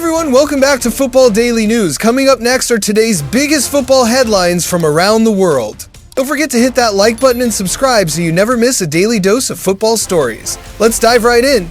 everyone, welcome back to Football Daily News. Coming up next are today's biggest football headlines from around the world. Don't forget to hit that like button and subscribe so you never miss a daily dose of football stories. Let's dive right in.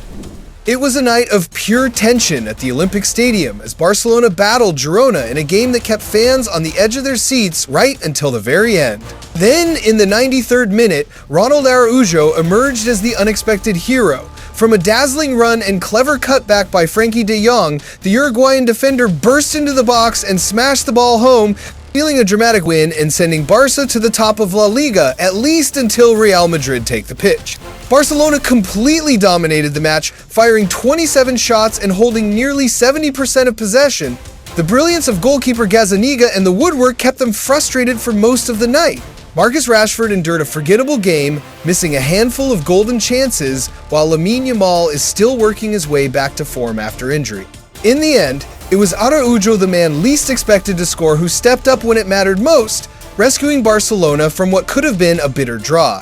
It was a night of pure tension at the Olympic Stadium as Barcelona battled Girona in a game that kept fans on the edge of their seats right until the very end. Then, in the 93rd minute, Ronald Araújo emerged as the unexpected hero. From a dazzling run and clever cutback by Frenkie de Jong, the Uruguayan defender burst into the box and smashed the ball home, sealing a dramatic win and sending Barça to the top of La Liga, at least until Real Madrid take the pitch. Barcelona completely dominated the match, firing 27 shots and holding nearly 70% of possession. The brilliance of goalkeeper Gazzaniga and the woodwork kept them frustrated for most of the night. Marcus Rashford endured a forgettable game, missing a handful of golden chances, while Lamine Yamal is still working his way back to form after injury. In the end, it was Araujo, the man least expected to score, who stepped up when it mattered most, rescuing Barcelona from what could have been a bitter draw.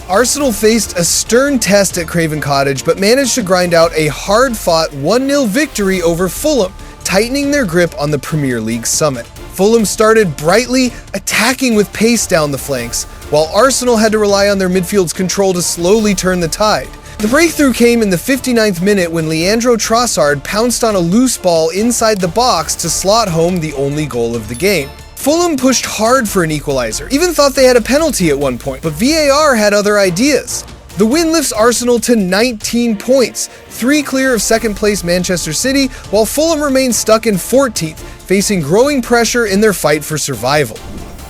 Arsenal faced a stern test at Craven Cottage, but managed to grind out a hard-fought 1-0 victory over Fulham, tightening their grip on the Premier League summit. Fulham started brightly, attacking with pace down the flanks, while Arsenal had to rely on their midfield's control to slowly turn the tide. The breakthrough came in the 59th minute when Leandro Trossard pounced on a loose ball inside the box to slot home the only goal of the game. Fulham pushed hard for an equalizer, even thought they had a penalty at one point, but VAR had other ideas. The win lifts Arsenal to 19 points, 3 clear of second-place Manchester City, while Fulham remains stuck in 14th, facing growing pressure in their fight for survival.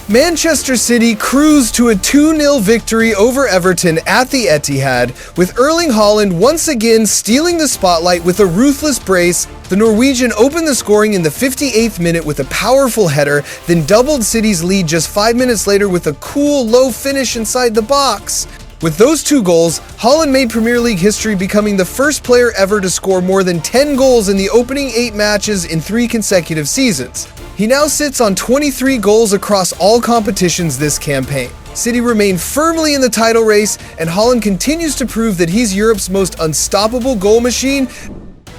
Manchester City cruised to a 2-0 victory over Everton at the Etihad, with Erling Haaland once again stealing the spotlight with a ruthless brace. The Norwegian opened the scoring in the 58th minute with a powerful header, then doubled City's lead just 5 minutes later with a cool, low finish inside the box. With those 2 goals, Haaland made Premier League history, becoming the first player ever to score more than 10 goals in the opening 8 matches in 3 consecutive seasons. He now sits on 23 goals across all competitions this campaign. City remain firmly in the title race, and Haaland continues to prove that he's Europe's most unstoppable goal machine.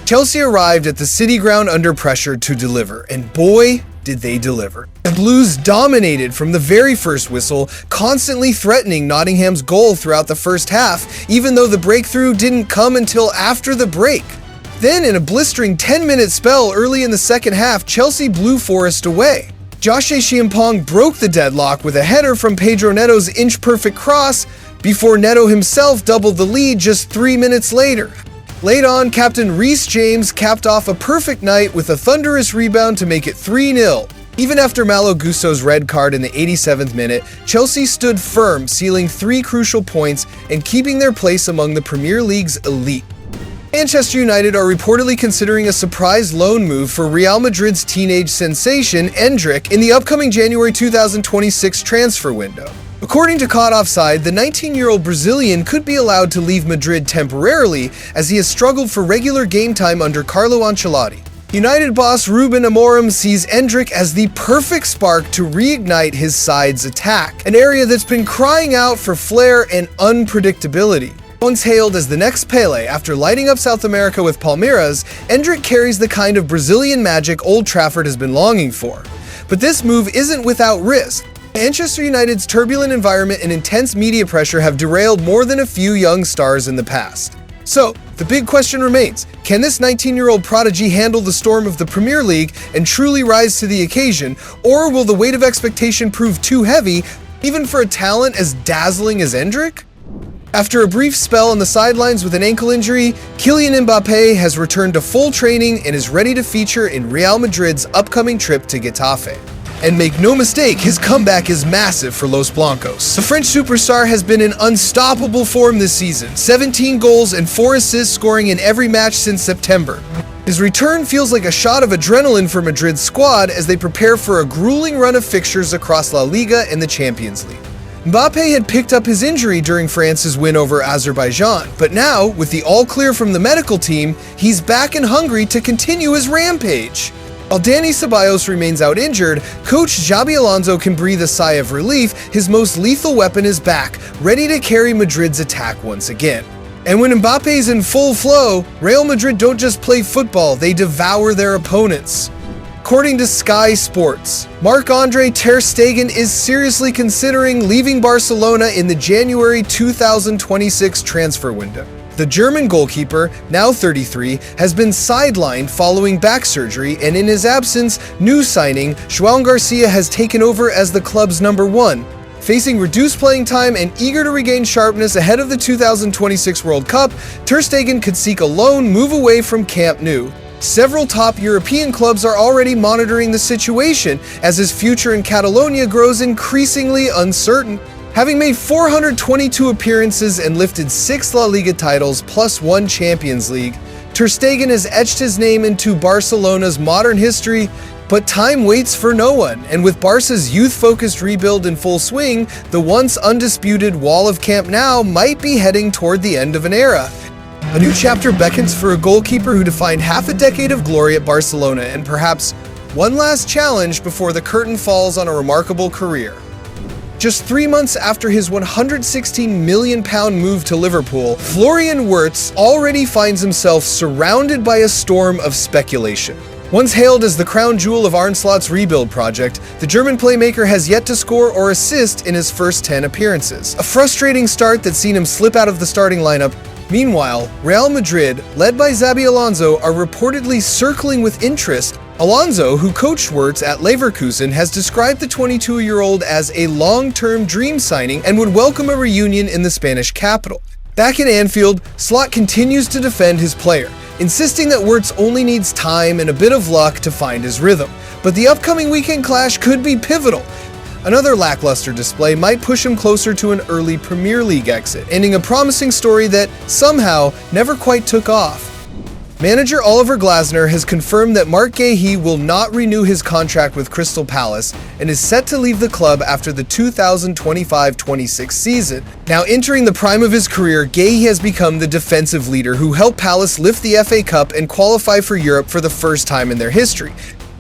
Chelsea arrived at the City ground under pressure to deliver, and boy, did they deliver. The Blues dominated from the very first whistle, constantly threatening Nottingham's goal throughout the first half, even though the breakthrough didn't come until after the break. Then, in a blistering 10-minute spell early in the second half, Chelsea blew Forest away. Joshua Chiampong broke the deadlock with a header from Pedro Neto's inch-perfect cross, before Neto himself doubled the lead just 3 minutes later. Late on, Captain Reece James capped off a perfect night with a thunderous rebound to make it 3-0. Even after Malo Gusto's red card in the 87th minute, Chelsea stood firm, sealing 3 crucial points and keeping their place among the Premier League's elite. Manchester United are reportedly considering a surprise loan move for Real Madrid's teenage sensation, Endrick, in the upcoming January 2026 transfer window. According to Caught Offside, the 19-year-old Brazilian could be allowed to leave Madrid temporarily, as he has struggled for regular game time under Carlo Ancelotti. United boss Ruben Amorim sees Endrick as the perfect spark to reignite his side's attack, an area that's been crying out for flair and unpredictability. Once hailed as the next Pele after lighting up South America with Palmeiras, Endrick carries the kind of Brazilian magic Old Trafford has been longing for. But this move isn't without risk. Manchester United's turbulent environment and intense media pressure have derailed more than a few young stars in the past. So, the big question remains, can this 19-year-old prodigy handle the storm of the Premier League and truly rise to the occasion, or will the weight of expectation prove too heavy, even for a talent as dazzling as Endrick? After a brief spell on the sidelines with an ankle injury, Kylian Mbappé has returned to full training and is ready to feature in Real Madrid's upcoming trip to Getafe. And make no mistake, his comeback is massive for Los Blancos. The French superstar has been in unstoppable form this season, 17 goals and 4 assists, scoring in every match since September. His return feels like a shot of adrenaline for Madrid's squad as they prepare for a grueling run of fixtures across La Liga and the Champions League. Mbappé had picked up his injury during France's win over Azerbaijan, but now, with the all-clear from the medical team, he's back and hungry to continue his rampage. While Dani Ceballos remains out injured, coach Xabi Alonso can breathe a sigh of relief. His most lethal weapon is back, ready to carry Madrid's attack once again. And when Mbappe's in full flow, Real Madrid don't just play football, they devour their opponents. According to Sky Sports, Marc-Andre ter Stegen is seriously considering leaving Barcelona in the January 2026 transfer window. The German goalkeeper, now 33, has been sidelined following back surgery, and in his absence, new signing João Garcia has taken over as the club's number one. Facing reduced playing time and eager to regain sharpness ahead of the 2026 World Cup, ter Stegen could seek a loan move away from Camp Nou. Several top European clubs are already monitoring the situation as his future in Catalonia grows increasingly uncertain. Having made 422 appearances and lifted 6 La Liga titles plus 1 Champions League, ter Stegen has etched his name into Barcelona's modern history, but time waits for no one, and with Barca's youth-focused rebuild in full swing, the once undisputed wall of Camp Nou might be heading toward the end of an era. A new chapter beckons for a goalkeeper who defined half a decade of glory at Barcelona and perhaps one last challenge before the curtain falls on a remarkable career. Just 3 months after his £116 million move to Liverpool, Florian Wirtz already finds himself surrounded by a storm of speculation. Once hailed as the crown jewel of Arne Slot's rebuild project, the German playmaker has yet to score or assist in his first 10 appearances. A frustrating start that's seen him slip out of the starting lineup. Meanwhile, Real Madrid, led by Xabi Alonso, are reportedly circling with interest. Alonso, who coached Wirtz at Leverkusen, has described the 22-year-old as a long-term dream signing and would welcome a reunion in the Spanish capital. Back in Anfield, Slot continues to defend his player, insisting that Wirtz only needs time and a bit of luck to find his rhythm. But the upcoming weekend clash could be pivotal. Another lackluster display might push him closer to an early Premier League exit, ending a promising story that, somehow, never quite took off. Manager Oliver Glasner has confirmed that Marc Guéhi will not renew his contract with Crystal Palace and is set to leave the club after the 2025-26 season. Now entering the prime of his career, Guéhi has become the defensive leader who helped Palace lift the FA Cup and qualify for Europe for the first time in their history.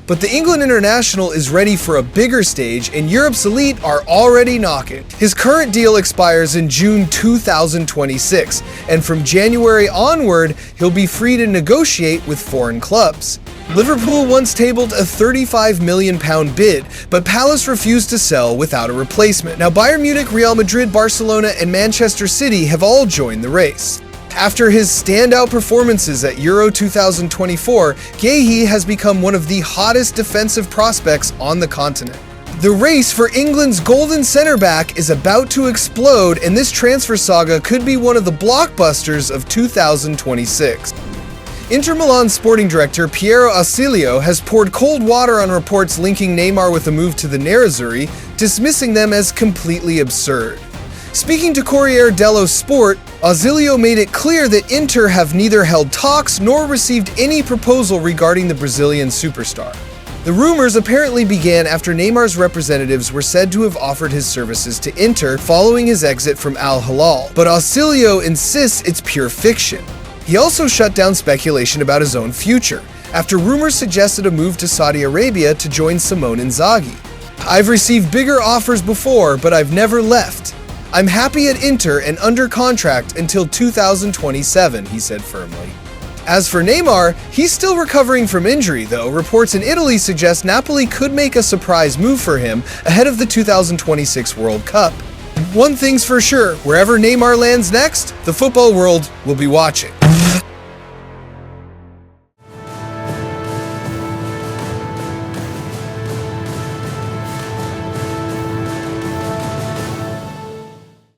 But the England international is ready for a bigger stage, and Europe's elite are already knocking. His current deal expires in June 2026, and from January onward, he'll be free to negotiate with foreign clubs. Liverpool once tabled a £35 million bid, but Palace refused to sell without a replacement. Now Bayern Munich, Real Madrid, Barcelona, and Manchester City have all joined the race. After his standout performances at Euro 2024, Guéhi has become one of the hottest defensive prospects on the continent. The race for England's golden centre-back is about to explode, and this transfer saga could be one of the blockbusters of 2026. Inter Milan sporting director Piero Ausilio has poured cold water on reports linking Neymar with a move to the Nerazzurri, dismissing them as completely absurd. Speaking to Corriere dello Sport, Ausilio made it clear that Inter have neither held talks nor received any proposal regarding the Brazilian superstar. The rumors apparently began after Neymar's representatives were said to have offered his services to Inter following his exit from Al Hilal, but Ausilio insists it's pure fiction. He also shut down speculation about his own future, after rumors suggested a move to Saudi Arabia to join Simone Inzaghi. "I've received bigger offers before, but I've never left. I'm happy at Inter and under contract until 2027, he said firmly. As for Neymar, he's still recovering from injury, though reports in Italy suggest Napoli could make a surprise move for him ahead of the 2026 World Cup. One thing's for sure, wherever Neymar lands next, the football world will be watching.